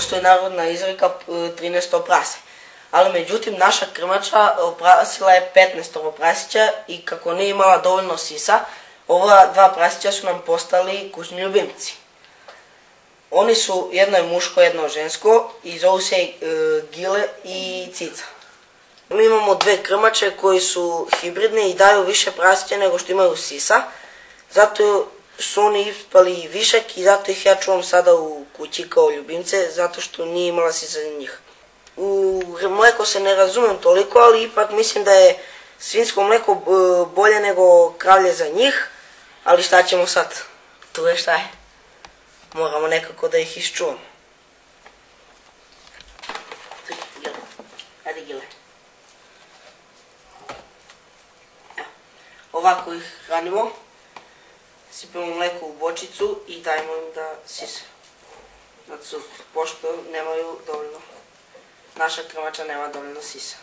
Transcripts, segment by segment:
postoji narodna izreka 13 prase. Ali međutim naša krmača oprasila je 15 prasića i kako nije imala dovoljno sisa, ova dva prasića su nam postali kućni ljubimci. Oni su, jedno je muško, jedno žensko i zovu se Gile i Cica. Mi imamo dve krmače koji su hibridne i daju više prasića nego što imaju sisa. Zato su oni ispali višak i zato ih ja čuvam sada u kući kao ljubimce, zato što nije imala sisa za njih. U mleko se ne razumem toliko, ali ipak mislim da je svinjsko mleko bolje nego kravlje za njih. Ali šta ćemo sad? Tu je šta je. Moramo nekako da ih iščuvamo. Ajde Gile. Ovako ih hranimo. Sipemo mleko u bočicu i dajemo im da sise. Zato pošto nemaju dovoljno. Naša krmača nema dovoljno sisa.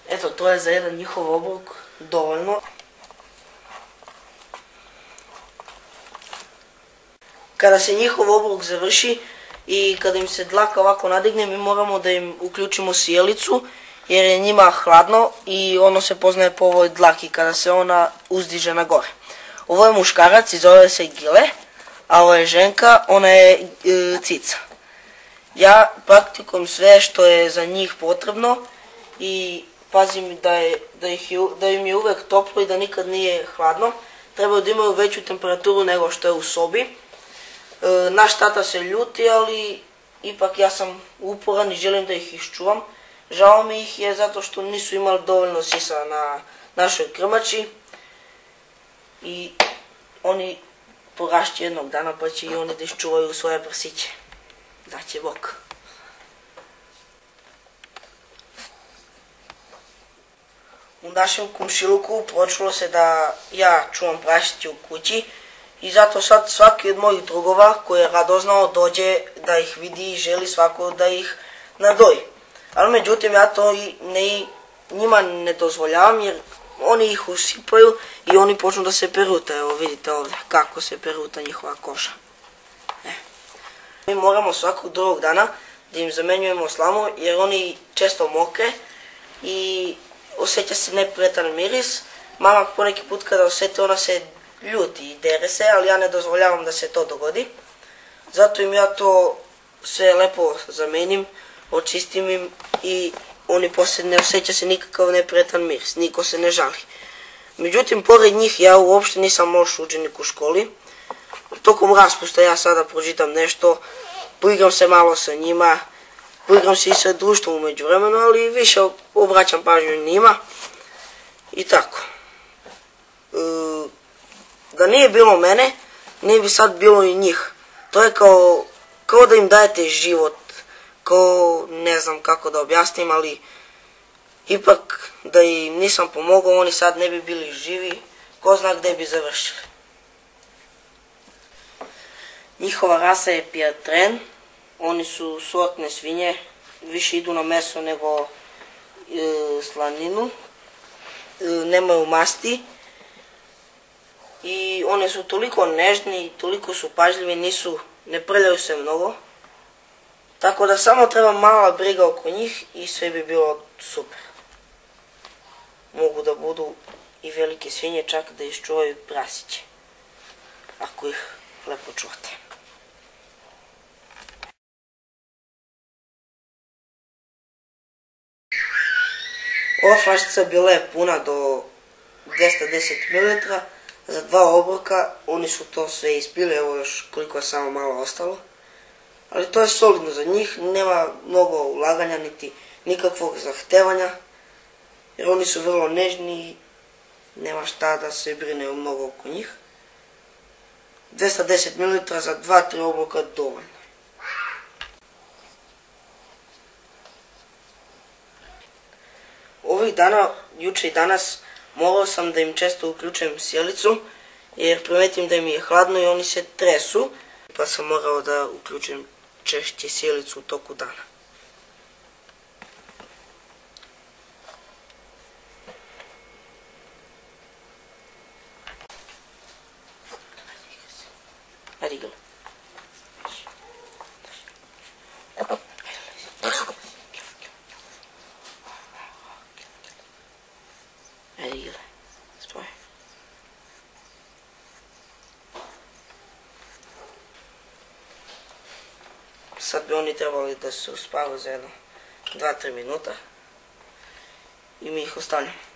Eto, to je za jedan njihov obrok dovoljno. Kada se njihov obrok završi i kada im se dlaka ovako nadigne, mi moramo da im uključimo sjelicu, jer je njima hladno i ono se poznaje po ovoj dlaki kada se ona uzdiže na gore. Ovo je muškarac i zove se Gile, a ovo je ženka, ona je Cica. Ja praktikujem sve što je za njih potrebno i pazim da im je uvek toplo i da nikad nije hladno. Trebaju da imaju veću temperaturu nego što je u sobi. Naš tata se ljuti, ali ipak ja sam uporan i želim da ih iščuvam. Žao mi ih je zato što nisu imali dovoljno sisa na našoj krmači. I oni porašće jednog dana pa će i oni da iščuvaju svoje prasiće. Da će Bog. U našem komšiluku počelo se da ja čuvam prasiće u kući i zato sad svaki od mojih drugova koji je radoznao dođe da ih vidi i želi svako da ih nadoji. Ali međutim ja to njima ne dozvoljavam jer oni ih usipaju i oni počnu da se peruta. Evo vidite ovdje kako se peruta njihova koža. Mi moramo svakog drugog dana da im zamenjujemo slamu jer oni često mokre i osjeća se neprijatan miris. Mama poneki put kada osjeti ona se ljuti i dere se, ali ja ne dozvoljavam da se to dogodi. Zato im ja to sve lepo zamenim, očistim im i oni poslije ne osjeća se nikakav neprijatan miris, niko se ne žali. Međutim, pored njih ja uopšte nisam loš učenik u školi. Tokom raspusta ja sada pročitam nešto, poigram se malo sa njima, poigram se i sa društvom u međuvremenu, ali više obraćam pažnju njima i tako. Da nije bilo mene, nije bi sad bilo i njih. To je kao da im dajete život, kao ne znam kako da objasnim, ali ipak da im nisam pomogao, oni sad ne bi bili živi, ko zna gde bi završili. Njihova rasa je Piatren, oni su sortne svinje, više idu na meso nego slaninu, nemaju masti i one su toliko nežni i toliko su pažljivi, ne prljaju se mnogo. Tako da samo treba mala briga oko njih i sve bi bilo super. Mogu da budu i velike svinje, čak da iščuvaju prasiće, ako ih lepo čuvate. Ova flašica bila je puna do 210 ml za 2 obroka, oni su to sve ispili, evo još koliko je samo malo ostalo. Ali to je solidno za njih, nema mnogo ulaganja niti nikakvog zahtevanja, jer oni su vrlo nežni i nema šta da se brine mnogo oko njih. 210 ml za 2-3 obroka dovoljno. Ovih dana, juče i danas, morao sam da im često uključujem sjelicu, jer primetim da im je hladno i oni se tresu, pa sam morao da uključujem češće sjelicu u toku dana. Ajde, gledaj. Ajde, gledaj. Spoj. Sad bi oni trebali da se uspavaju za jedno 2-3 minuta i mi ih ostavljamo.